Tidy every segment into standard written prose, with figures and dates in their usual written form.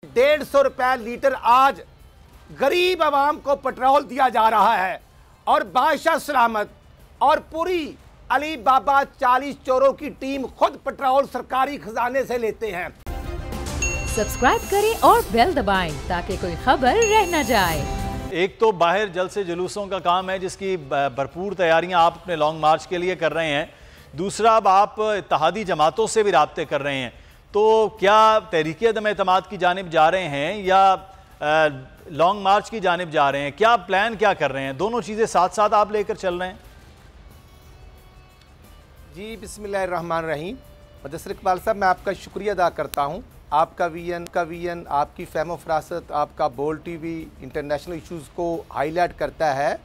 150 litre आज गरीब आवाम को पेट्रोल दिया जा रहा है और बादशाह सलामत और पूरी अली बाबा 40 चोरों की टीम खुद पेट्रोल सरकारी खजाने से लेते हैं। सब्सक्राइब करें और बेल दबाएं ताकि कोई खबर रह न जाए। एक तो बाहर जल्द से जुलूसों का काम है जिसकी भरपूर तैयारियां आप अपने लॉन्ग मार्च के लिए कर रहे हैं। दूसरा, अब आप इत्तेहादी जमातों से भी राब्ते कर रहे हैं, तो क्या तहरीक अदम एतमाद की जानिब जा रहे हैं या लॉन्ग मार्च की जानिब जा रहे हैं? क्या प्लान क्या कर रहे हैं? दोनों चीज़ें साथ साथ आप लेकर चल रहे हैं? जी बिस्मिल्लाहिर्रहमानिर्रहीम। मुदस्सिर इकबाल साहब, मैं आपका शुक्रिया अदा करता हूँ। आपका वीएन आपकी फ़हम फरासत, आपका बोल टीवी इंटरनेशनल इश्यूज़ को हाईलाइट करता है।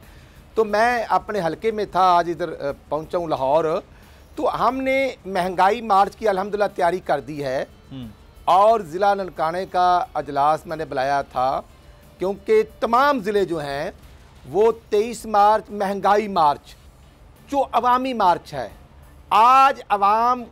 तो मैं अपने हलके में था, आज इधर पहुँचा हूँ लाहौर। तो हमने महंगाई मार्च की अल्हम्दुलिल्लाह तैयारी कर दी है और ज़िला ननकाने का अजलास मैंने बुलाया था, क्योंकि तमाम ज़िले जो हैं वो 23 मार्च महंगाई मार्च जो अवामी मार्च है, आज अवाम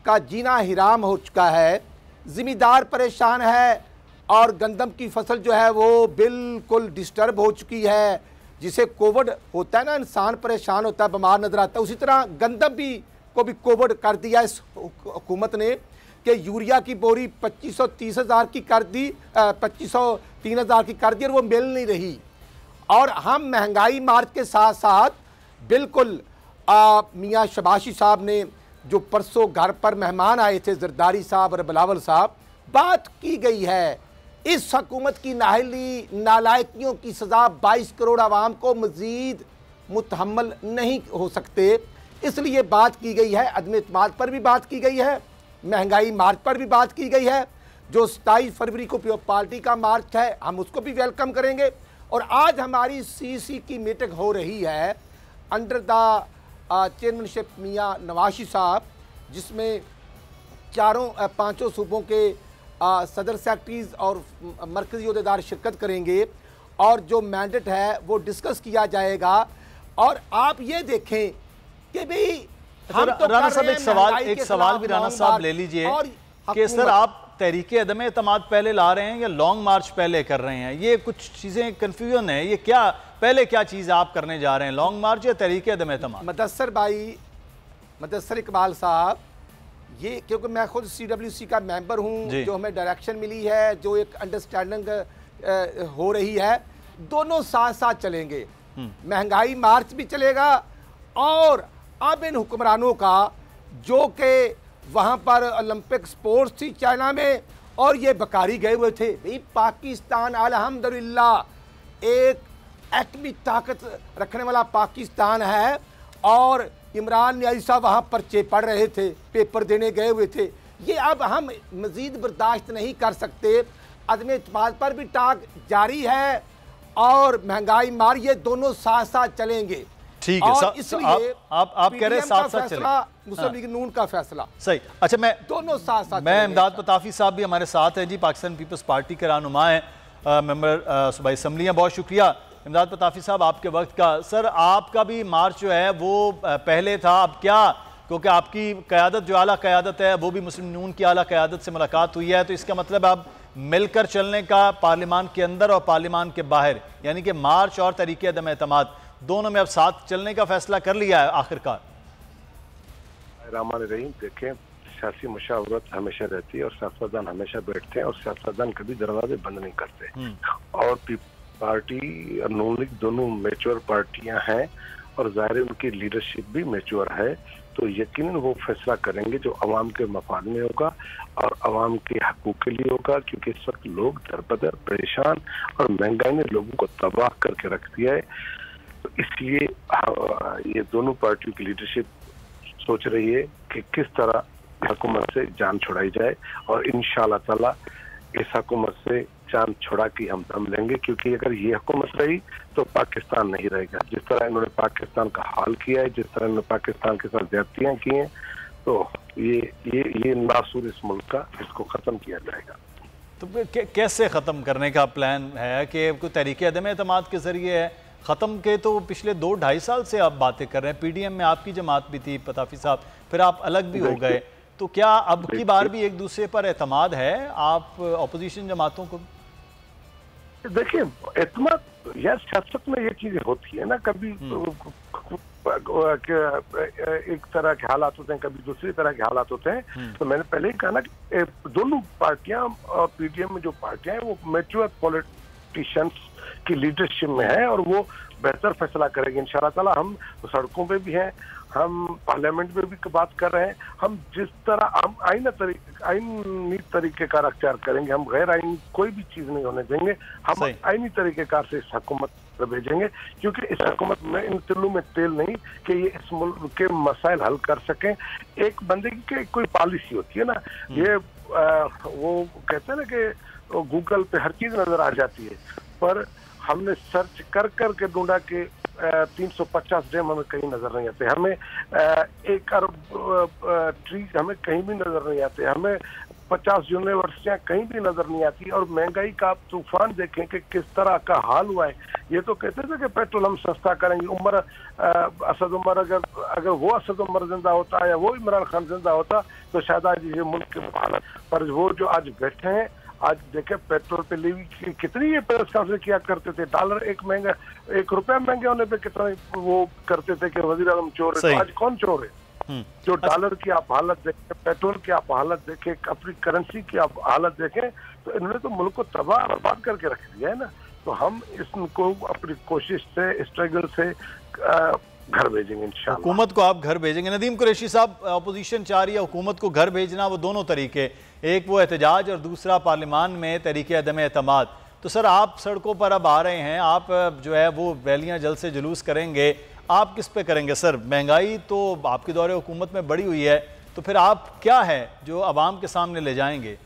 का जीना हिराम हो चुका है, ज़िमींदार परेशान है और गंदम की फसल जो है वो बिल्कुल डिस्टर्ब हो चुकी है। जिसे कोविड होता है ना, इंसान परेशान होता है, बीमार नज़र आता है, उसी तरह गंदम भी को भी कोविड कर दिया इस हुकूमत ने कि यूरिया की बोरी 2530,000 की कर दी, 2503,000 की कर दी और वो मिल नहीं रही। और हम महंगाई मार्च के साथ साथ बिल्कुल मियाँ शबाशी साहब ने जो परसों घर पर मेहमान आए थे, जरदारी साहब और बिलावल साहब, बात की गई है इस हुकूमत की नाहली नालायकियों की सज़ा 22 करोड़ आवाम को मज़ीद मुतहम्मल नहीं हो सकते, इसलिए बात की गई है। अदम एतमाद पर भी बात की गई है, महंगाई मार्च पर भी बात की गई है। जो 27 फरवरी को पार्टी का मार्च है, हम उसको भी वेलकम करेंगे। और आज हमारी सीसी की मीटिंग हो रही है अंडर द चेयरमैनशिप मियाँ नवाशी साहब, जिसमें पाँचों सूबों के सदर सेक्रेटरीज़ और मरकज़ी अहदेदार शिरकत करेंगे और जो मैंडेट है वो डिस्कस किया जाएगा। और आप ये देखें कि भाई राना साहब एक सवाल भी राना साहब ले लीजिए कि सर आप तहरीक अदम एतमाद पहले ला रहे हैं या लॉन्ग मार्च पहले कर रहे हैं? ये कुछ चीज़ें कन्फ्यूजन है, ये क्या पहले क्या चीज़ आप करने जा रहे हैं, लॉन्ग मार्च या तहरीक अदम एतमाद? मुदस्सिर इकबाल साहब, ये क्योंकि मैं खुद CWC का मेंबर हूँ, जो हमें डायरेक्शन मिली है, जो एक अंडरस्टैंडिंग हो रही है, दोनों साथ साथ चलेंगे। महंगाई मार्च भी चलेगा और अब इन हुक्मरानों का जो कि वहाँ पर ओलंपिक स्पोर्ट्स थी चाइना में और ये बकारी गए हुए थे। भाई पाकिस्तान अल्हम्दुलिल्लाह एक एटमी ताकत रखने वाला पाकिस्तान है और इमरान न्याजी साहब वहाँ पर्चे पढ़ रहे थे, पेपर देने गए हुए थे। ये अब हम मज़ीद बर्दाश्त नहीं कर सकते। अदम एतमाद पर भी टाक जारी है और महंगाई मार, ये दोनों साथ साथ चलेंगे। ठीक है, और इसलिए आप कह रहे हैं साथ साथ चलें, मुस्लिम लीग नून का फैसला सही। अच्छा, मैं दोनों साथ साथ, मैं इमदाद पताफी साहब भी हमारे साथ है जी, पाकिस्तान पीपल्स पार्टी के रहनुमा हैं, मेंबर सूबाई असम्बली हैं। बहुत शुक्रिया इमदाद पताफी साहब आपके वक्त का। सर आपका भी मार्च जो है वो पहले था, अब क्या, क्योंकि आपकी क़यादत जो आला क़यादत है वो भी मुस्लिम नून की आला क़यादत से मुलाकात हुई है, तो इसका मतलब अब मिलकर चलने का पार्लिमान के अंदर और पार्लिमान के बाहर, यानी कि मार्च और तहरीक अदम एतमाद दोनों में अब साथ चलने का फैसला कर लिया है आखिरकार? रहमान रहीम, देखें सियासी मुशावरत हमेशा रहती है और सियासतदान हमेशा बैठते हैं और सियासतदान कभी दरवाजे बंद नहीं करते। और पार्टी और नून लीग दोनों मैच्योर पार्टियां हैं और ज़ाहिर उनकी लीडरशिप भी मैच्योर है, तो यकीनन वो फैसला करेंगे जो अवाम के मफाद में होगा और अवाम के हकूक़ के लिए होगा। क्योंकि इस वक्त लोग दरबदर परेशान और महंगाई ने लोगों को तबाह करके रख दिया है, तो इसलिए ये दोनों पार्टियों की लीडरशिप सोच रही है कि किस तरह हुकूमत से जान छुड़ाई जाए और इंशाअल्लाह ताला इस हुकूमत से जान छुड़ा के हम दम लेंगे। क्योंकि अगर ये हुकूमत रही तो पाकिस्तान नहीं रहेगा। जिस तरह इन्होंने पाकिस्तान का हाल किया है, जिस तरह इन्होंने पाकिस्तान के साथ ज्यादतियाँ की हैं, तो ये नासूर इस मुल्क का, इसको ख़त्म किया जाएगा। तो कैसे ख़त्म करने का प्लान है कि कोई तहरीक अदम एतमाद के ज़रिए है ख़त्म के? तो पिछले 2-2.5 साल से आप बातें कर रहे हैं, PDM में आपकी जमात भी थी पताफी साहब, फिर आप अलग भी हो गए, तो क्या अब की बार भी एक दूसरे पर एतमाद है आप अपोजिशन जमातों को? देखिए, एतमाद यार सियासत में ये चीजें होती है ना, कभी एक तरह के हालात होते हैं, कभी दूसरी तरह के हालात होते हैं। तो मैंने पहले ही कहा ना कि दोनों पार्टियां और पीडीएम में जो पार्टियां हैं वो मैच्योर पॉलिटिशियंस की लीडरशिप में है और वो बेहतर फैसला करेंगे इंशाल्लाह ताला। हम सड़कों पे भी हैं, हम पार्लियामेंट में भी बात कर रहे हैं, हम जिस तरह हम आईनी तरीकेकार अख्तियार करेंगे, हम गैर आईनी कोई भी चीज नहीं होने देंगे, हम आईनी तरीकेकार से इस हुकूमत भेजेंगे, क्योंकि इस हुकूमत में इन तिल्लू में तेल नहीं कि ये इस मुल्क के मसाइल हल कर सकें। एक बंदे की कोई पॉलिसी होती है ना, ये वो कहते हैं ना कि गूगल पे हर चीज नजर आ जाती है, पर हमने सर्च कर के ढूंढा कि 350 डैम हमें कहीं नजर नहीं आते, हमें 1 अरब ट्री हमें कहीं भी नजर नहीं आते, हमें 50 यूनिवर्सिटियां कहीं भी नजर नहीं आती। और महंगाई का आप तूफान देखें कि किस तरह का हाल हुआ है। ये तो कहते थे कि पेट्रोल हम सस्ता करेंगे, असद उमर अगर वो असद उमर जिंदा होता या वो इमरान खान जिंदा होता तो शायद आज ये मुल्क के हालत, पर वो जो आज बैठे हैं, आज देखे पेट्रोल पे लेवी कितनी ये प्रेस कॉन्फ्रेंस किया करते थे, डॉलर एक रुपया महंगे होने पे कितना वो करते थे कि वजीर आजम चोर है। तो आज कौन चोर है? जो डॉलर की आप हालत देखें, पेट्रोल की आप हालत देखें, अपनी करेंसी की आप हालत देखें, तो इन्होंने तो मुल्क को तबाह बर्बाद करके रख दिया है ना। तो हम इसको अपनी कोशिश से, स्ट्रगल से घर भेजेंगे इंशाल्लाह। हुकूमत को आप घर भेजेंगे। नदीम कुरैशी साहब, अपोजिशन चाह रही है हुकूमत को घर भेजना, वो दोनों तरीके, एक वो एहतजाज और दूसरा पार्लियामान में तरीके अदम एतमाद। तो सर आप सड़कों पर अब आ रहे हैं, आप जो है वो रैलियां जल्द से जुलूस करेंगे, आप किस पे करेंगे सर? महंगाई तो आपके दौरे हुकूमत में बढ़ी हुई है, तो फिर आप क्या है जो अवाम के सामने ले जाएंगे?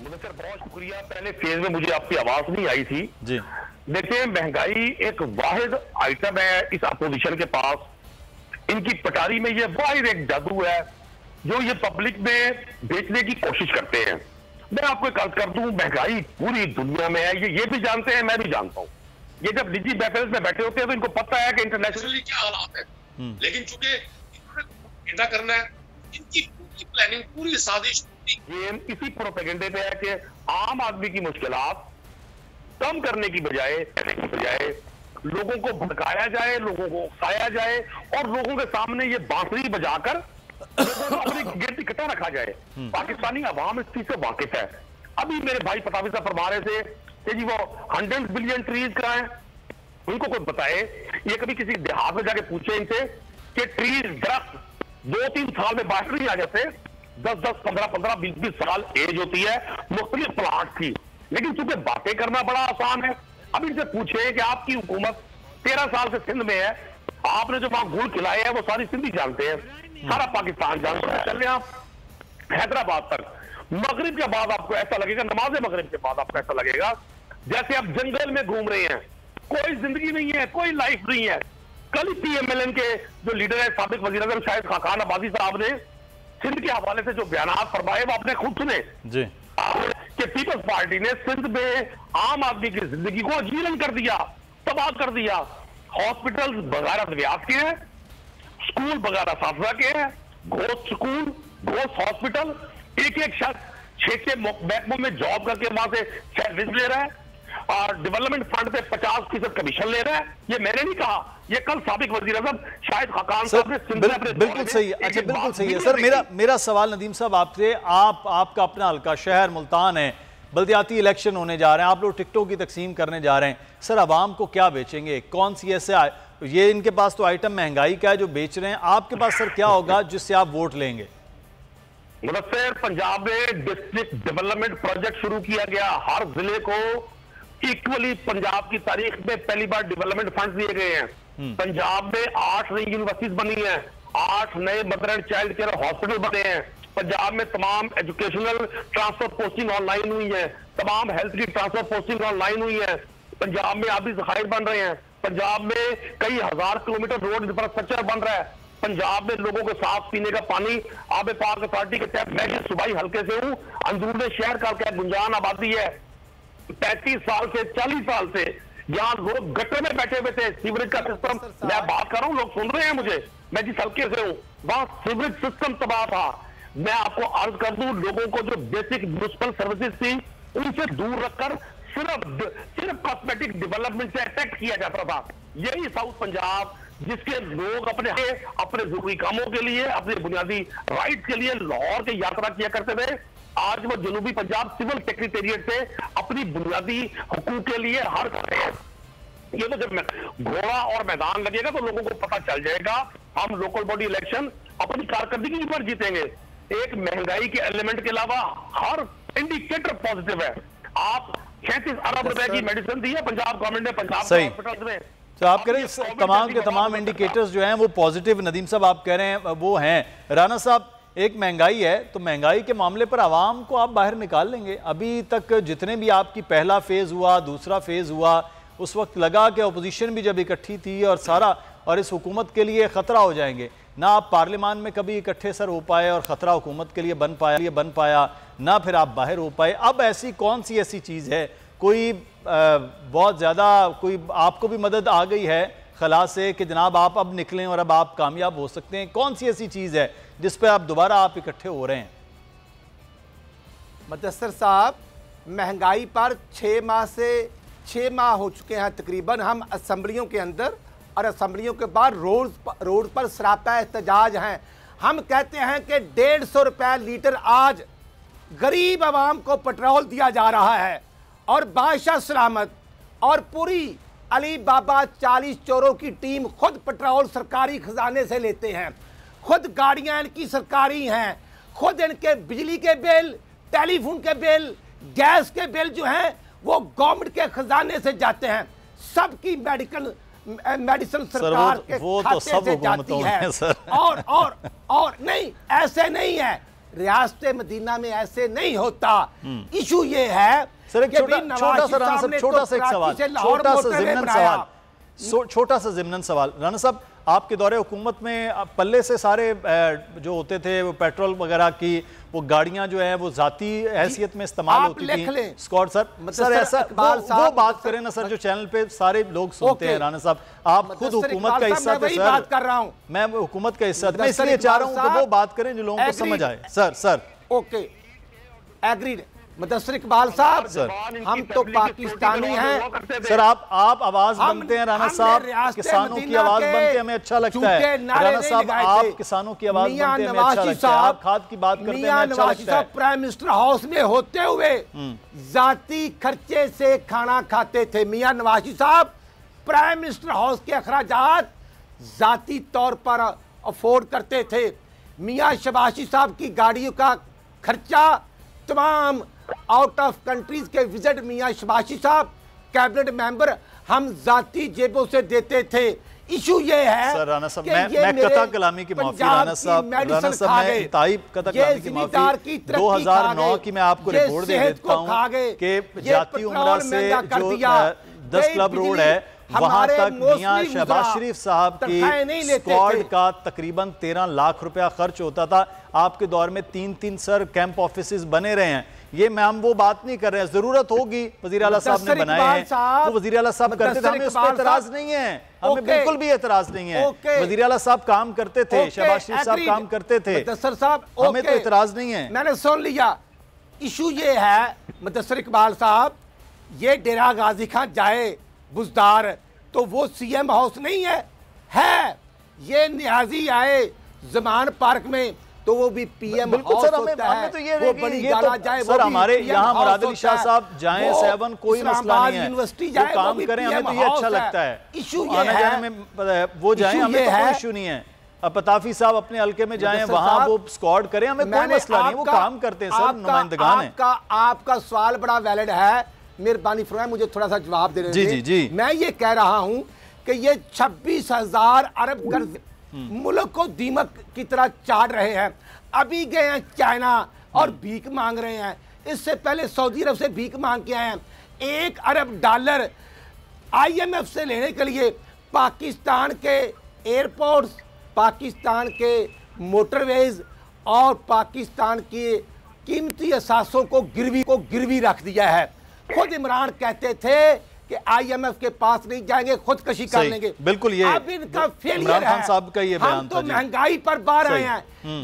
सर बहुत शुक्रिया, पहले फेज में मुझे आपकी आवाज नहीं आई थी जी। देखिए, महंगाई एक वाहिद आइटम है इस अपोजिशन के पास, इनकी पटारी में ये वाहिद एक जादू है जो ये पब्लिक में बेचने की कोशिश करते हैं। मैं आपको एक अर्ज कर दूं, महंगाई पूरी दुनिया में है, ये भी जानते हैं, मैं भी जानता हूं। ये जब निजी महफिल में बैठे होते हैं तो इनको पता है कि इंटरनेशनली क्या हालात है, लेकिन चूंकि इन्होंने करना है, इनकी पूरी प्लानिंग, पूरी साजिश, गेम इसी प्रोपेगेंडे पे है कि आम आदमी की मुश्किलात कम करने की बजाय लोगों को भड़काया जाए, लोगों को उकसाया जाए और लोगों के सामने ये बांसुरी बजाकर लोगों को अपनी गिरद इकट्ठा रखा जाए। पाकिस्तानी अवाम इस चीज से वाकिफ है। अभी मेरे भाई पतावी साहब फरमा रहे थे कि जी वो 100 बिलियन ट्रीज कहाँ है, उनको कोई बताए। ये कभी किसी देहात में जाके पूछे इनसे कि ट्रीज, दरख्त 2-3 साल में बाहर नहीं आ जाते, 10-10, 15-15, 20-20 साल एज होती है मुख्तलिफ प्लांट की, लेकिन चूंकि बातें करना बड़ा आसान है। अब इनसे पूछे कि आपकी हुकूमत 13 साल से सिंध में है, आपने जो वहां गुड़ खिलाए हैं वो सारी सिंधी जानते हैं, सारा पाकिस्तान जानता है। चले आप हैदराबाद तक, मगरिब के बाद आपको ऐसा लगेगा, नमाज मगरिब के बाद आपको ऐसा लगेगा जैसे आप जंगल में घूम रहे हैं, कोई जिंदगी नहीं है, कोई लाइफ नहीं है। कल ही PMLN के जो लीडर है साबिक वजीर आज़म शाहिद खाकान अब्बासी साहब ने सिंध के हवाले से जो बयानात फरमाए वो आपने खुद सुने जी, कि पीपल्स पार्टी ने सिंध में आम आदमी की जिंदगी को जीर्ण कर दिया, तबाह कर दिया। हॉस्पिटल बगैर अद्वियात के हैं, स्कूल बगैर असातिज़ा के हैं, घोस्ट स्कूल, घोस्ट हॉस्पिटल, एक शख्स 6 महकमों में जॉब करके वहां से सर्विस ले रहा है और डेवलपमेंट फंड से 50% कमीशन ले रहा है। ये मैंने नहीं कहा, ये कल साबिक वजीर आज़म शाहिद खाकान साहब ने बिल्कुल सही है। अच्छा, बिल्कुल सही है सर। मेरा सवाल नदीम साहब आपसे, आपका अपना हल्का शहर मुल्तान है, बल्दियाती इलेक्शन होने जा रहे हैं, आप लोग टिकटों की तकसीम करने जा रहे हैं, सर आवाम को क्या बेचेंगे? कौन सी ऐसे ये इनके पास तो आइटम महंगाई का है जो बेच रहे हैं, आपके पास सर क्या होगा जिससे आप वोट लेंगे? मुदस्सिर, पंजाब में डिस्ट्रिक्ट डेवलपमेंट प्रोजेक्ट शुरू किया गया, हर जिले को इक्वली पंजाब की तारीख में पहली बार डेवलपमेंट फंड दिए गए हैं। पंजाब में 8 नई यूनिवर्सिटीज बनी हैं, 8 नए mother and child care hospital बने हैं। पंजाब में तमाम एजुकेशनल ट्रांसफर पोस्टिंग ऑनलाइन हुई है, तमाम हेल्थ की ट्रांसफर पोस्टिंग ऑनलाइन हुई है। पंजाब में आबी ज़खायर बन रहे हैं, पंजाब में कई हजार किलोमीटर रोड इंफ्रास्ट्रक्चर बन रहा है। पंजाब में लोगों को साफ पीने का पानी आब पाक अथॉरिटी के तहत, मैं सूबाई हल्के से हूँ, अंदरूनी शहर का गुंजान आबादी है। 35 साल से 40 साल से यहाँ लोग गटर में बैठे हुए थे, सीवरेज का सिस्टम, मैं बात कर रहा हूँ, लोग सुन रहे हैं मुझे, मैं जिस हल्के से हूँ वहां सीवरेज सिस्टम तबाह था। मैं आपको अर्ज कर दूं, लोगों को जो बेसिक म्युनिसिपल सर्विसेज थी उनसे दूर रखकर सिर्फ कॉस्मेटिक डेवलपमेंट से अटैक किया जाता था। यही साउथ पंजाब जिसके लोग अपने जरूरी कामों के लिए, अपने बुनियादी राइट्स के लिए लाहौर की यात्रा किया करते थे, आज वो जनूबी पंजाब सिविल सेक्रेटेरिएट से अपनी बुनियादी हुकूक के लिए हर ये तो जब घोड़ा और मैदान लगेगा तो लोगों को पता चल जाएगा। हम लोकल बॉडी इलेक्शन अपनी कारकर्दगी पर जीतेंगे। एक महंगाई के एलिमेंट के अलावा हर इंडिकेटर पॉजिटिव है। आप 36 अरब रुपए की मेडिसिन दी है पंजाब गवर्नमेंट ने पंजाब हॉस्पिटल में। तो आप कह रहे हैं तमाम के तमाम इंडिकेटर्स जो हैं वो पॉजिटिव, नदीम साहब आप कह रहे हैं वो हैं। राना साहब, एक महंगाई है तो महंगाई के मामले पर आवाम को आप बाहर निकाल लेंगे। अभी तक जितने भी आपकी पहला फेज हुआ, दूसरा फेज हुआ, उस वक्त लगा कि अपोजिशन भी जब इकट्ठी थी और सारा और इस हुकूमत के लिए ख़तरा हो जाएंगे। ना आप पार्लियामान में कभी इकट्ठे सर हो पाए और ख़तरा हुकूमत के लिए बन पाया, ना फिर आप बाहर हो पाए। अब ऐसी कौन सी ऐसी चीज़ है, कोई बहुत ज़्यादा कोई आपको भी मदद आ गई है खला से कि जनाब आप अब निकलें और अब आप कामयाब हो सकते हैं? कौन सी ऐसी चीज़ है जिस पर आप दोबारा आप इकट्ठे हो रहे हैं? मुदस्सिर साहब, महंगाई पर 6 माह हो चुके हैं तकरीबन। हम असम्बलियों के अंदर और असम्बलियों के बाद रोड पर सरापा एहतजाज हैं। हम कहते हैं कि 150 रुपये लीटर आज गरीब आवाम को पेट्रोल दिया जा रहा है और बादशाह सलामत और पूरी अली बाबा 40 चोरों की टीम खुद पेट्रोल सरकारी खजाने से लेते हैं, खुद गाड़ियां इनकी सरकारी हैं, खुद इनके बिजली के बिल, टेलीफोन के बिल, गैस के बिल जो हैं वो गवर्नमेंट के खजाने से जाते हैं। सबकी मेडिसिन सरकार के खाते से जाती है। और नहीं, ऐसे नहीं है, रियासत मदीना में ऐसे नहीं होता। इशू ये है सर, एक छोटा सा ज़िम्नन सवाल राना साहब, आपके दौरे हुकूमत में पल्ले से सारे जो होते थे वो पेट्रोल वगैरह की वो गाड़ियां जो है वो जाती हैसियत में इस्तेमाल होती थी। स्कॉट सर ऐसा वो बात करें ना सर, जो चैनल पे सारे लोग सुनते हैं। राना साहब, आप खुद हुकूमत का हिस्सा थे सर। बात कर रहा हूं मैं हुकूमत का हिस्सा, मैं इसलिए चाह रहा हूं कि वो बात करें जो लोगों को समझ आए। Sir okay, agreed. Mudassir Iqbal साहब, हम तो पाकिस्तानी हैं। सर आप आवाज बनते हैं राना साहब, किसानों की आवाज बनते हैं, हमें अच्छा लगता है। राना साहब, आप किसानों की आवाज बनते हैं, हमें अच्छा लगता है। आप खाद की बात करते हैं, हमें अच्छा लगता है। प्राइम मिनिस्टर हाउस में होते हुए जाती खर्चे से खाना खाते थे। मियां नवाज साहब प्राइम मिनिस्टर हाउस के अखराजात जाती तौर पर अफोर्ड करते थे। मियां शबाशी साहब की गाड़ियों का खर्चा तमाम आउट ऑफ कंट्रीज के विजिट मियां शबाशी साहब कैबिनेट मेंबर हम जाती जेबों से देते थे। इशू ये है सर, राना साहब, मैं कता कलामी की माफी, राना साहब मैं कता कलामी की माफी। 2009 की मैं आपको रिपोर्ट दे देता हूं कि जाती उमरा से जो 10 क्लब रोड है वहां तक मियां शहबाज शरीफ साहब की स्क्वाड का तकरीबन 13 लाख रुपया खर्च होता था। आपके दौर में 3 सर कैंप ऑफिस बने रहे हैं। ये मैं हम वो बात नहीं कर रहे हैं, जरूरत होगी वजीर आला साहब ने बनाए हैं, तो वजीर आला साहब करते थे, हमें उस पर एतराज नहीं है, हमें बिल्कुल भी एतराज नहीं है। वजीर आला साहब काम करते थे, शहबाज शरीफ साहब काम करते थे, मुदस्सिर साहब हमें तो एतराज नहीं है। मैंने सुन लिया। इशू ये है मुदस्सिर इकबाल साहब, ये डेरा गाजी खान जाए बुजदार तो वो सीएम हाउस नहीं है। ये नियाजी आए जमान पार्क में तो वो भी पीएम हाउस होता है। तो ये वो बड़ी गाला जाए सर, हमारे यहाँ मुराद अली शाह साहब जाएं सेवन, कोई मसला नहीं है, यूनिवर्सिटी जाए काम करें, हमें तो ये अच्छा लगता है। इशू ये है वो जाएं, हमें तो कोई इशू नहीं है। पताफी साहब अपने हल्के में जाएं, वहां वो स्क्वाड करें, हमें कोई मसला नहीं, वो काम करते हैं सर, नुमाइंदगान है। आपका सवाल बड़ा वैलिड है, मेहरबानी फरमाएं मुझे थोड़ा सा जवाब देने दीजिए। जी। मैं ये कह रहा हूं कि ये 26,000 अरब कर्ज मुल्क को दीमक की तरह चाट रहे हैं। अभी गए हैं चाइना और भीख मांग रहे हैं। इससे पहले सऊदी अरब से भीख मांग के आए हैं। $1 अरब IMF से लेने के लिए पाकिस्तान के एयरपोर्ट्स, पाकिस्तान के मोटरवेज और पाकिस्तान के कीमती असासों को गिरवी रख दिया है। खुद इमरान कहते थे कि IMF के पास नहीं जाएंगे, खुदकशी कर लेंगे। बिल्कुल, ये अब इनका फेलियर इमरान खान है। साहब का ये बयान हम तो था जी। महंगाई पर बाहर आए हैं,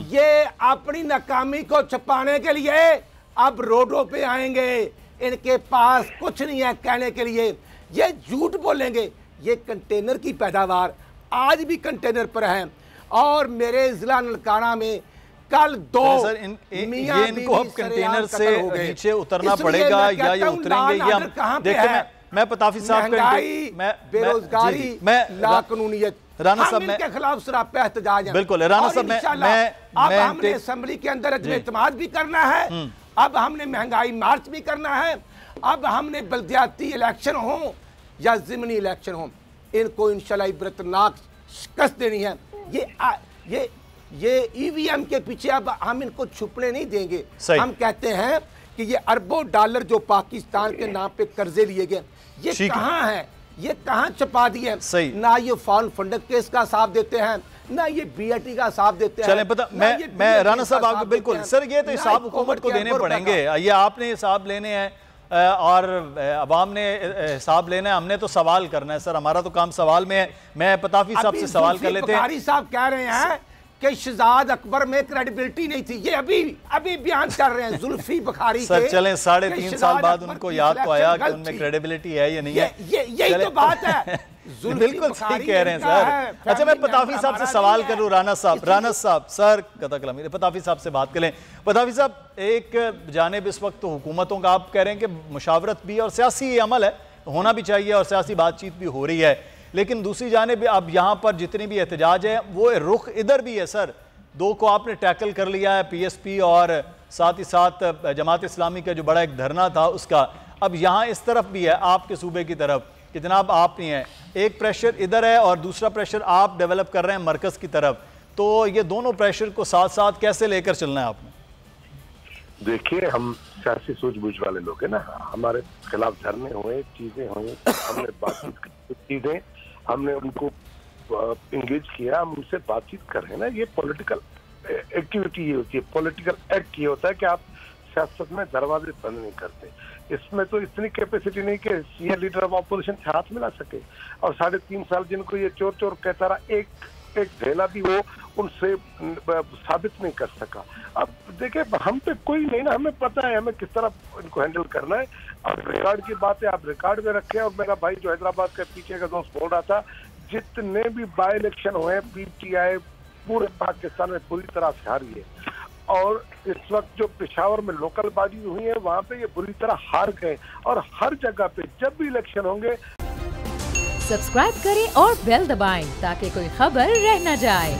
ये अपनी नाकामी को छुपाने के लिए अब रोडों पे आएंगे। इनके पास कुछ नहीं है कहने के लिए, ये झूठ बोलेंगे। ये कंटेनर की पैदावार आज भी कंटेनर पर है, और मेरे जिला ननकाना में कल 2 सर ये इनको अब कंटेनर से नीचे उतरना पड़ेगा या ये उतरेंगे? या देखिए, मैं पताफी साहब का बेरोजगारी, लाकानूनियत, राना साहब के खिलाफ सरापा एहतजाज है। बिल्कुल राना साहब, अब हमने असेंबली के अंदर इत्तेमाद भी करना है, अब हमने महंगाई मार्च भी करना है, अब हमने बल्दियाती इलेक्शन हो या ज़िमनी इलेक्शन हो, इनको इंशाल्लाह इबरतनाक शिकस्त देनी है। ये EVM के पीछे अब हम इनको छुपने नहीं देंगे। हम कहते हैं कि ये अरबों डॉलर जो पाकिस्तान के नाम पे कर्जे लिए गए, ये कहाँ है, ये कहाँ छुपा दिए? ना ये फॉरेन फंड केस का साथ देते हैं, ना ये BAT का साथ देते हैं। चलें, पता मैं राना साहब आपको बिल्कुल सर, ये तो हिसाब हुकूमत को देने पड़ेंगे, ये आपने हिसाब लेने हैं और अवाम ने हिसाब लेना है, हमने तो सवाल करना है। सर हमारा तो काम सवाल में है। मैं पताफी साहब से सवाल कर लेते हैं। साहब कह रहे हैं कि शहजाद अकबर में क्रेडिबिलिटी नहीं थी, ये अभी बयान कर रहे हैं जुल्फी बुखारी सर के। चलें, 3.5 साल बाद उनको याद तो आया कि उनमें क्रेडिबिलिटी है या नहीं है। यही तो बात है। बिल्कुल सही कह रहे हैं सर। अच्छा, मैं पताफी साहब से सवाल करूं। राना साहब सर कथा कलामी, पताफी साहब से बात करें। पताफी साहब, एक जानिब इस वक्त तो हुकूमतों का आप कह रहे हैं कि मुशावरत भी और सियासी अमल है, होना भी चाहिए और सियासी बातचीत भी हो रही है, लेकिन दूसरी जानिब अब यहाँ पर जितनी भी एहतजाज है वो रुख इधर भी है सर। 2 को आपने टैकल कर लिया है, PSP और साथ ही साथ जमात इस्लामी का जो बड़ा एक धरना था उसका। अब यहाँ इस तरफ भी है, आपके सूबे की तरफ कि जनाब आप नहीं है, एक प्रेशर इधर है और दूसरा प्रेशर आप डेवलप कर रहे हैं मरकज़ की तरफ, तो ये दोनों प्रेशर को साथ साथ कैसे लेकर चलना है आपने? देखिए, हम सियासी सूझबूझ वाले लोग हैं ना, हमारे खिलाफ धरने हुए, चीजें हुई, हमने बातचीत की, चीजें हमने उनको इंगेज किया, हम उनसे बातचीत कर रहे हैं ना। ये पॉलिटिकल एक्टिविटी ये होती है, पॉलिटिकल एक्ट ये होता है कि आप सियासत में दरवाजे बंद नहीं करते। इसमें तो इतनी कैपेसिटी नहीं कि सीनियर लीडर ऑफ ऑपोजिशन से हाथ मिला सके, और 3.5 साल जिनको ये चोर चोर कहता रहा, एक ढेला भी वो उनसे साबित नहीं कर सका। अब देखिए, हम पे कोई नहीं ना, हमें पता है हमें किस तरह इनको हैंडल करना है। और रिकॉर्ड की बात है, आप रिकॉर्ड में रखें। और मेरा भाई जो हैदराबाद का पीछे का दोस्त बोल रहा था, जितने भी बाई इलेक्शन हुए PTI पूरे पाकिस्तान में पूरी तरह से हारी है, और इस वक्त जो पेशावर में लोकल बाजी हुई है वहां पे ये बुरी तरह हार गए, और हर जगह पे जब भी इलेक्शन होंगे। सब्सक्राइब करें और बेल दबाएं ताकि कोई खबर रह न जाए।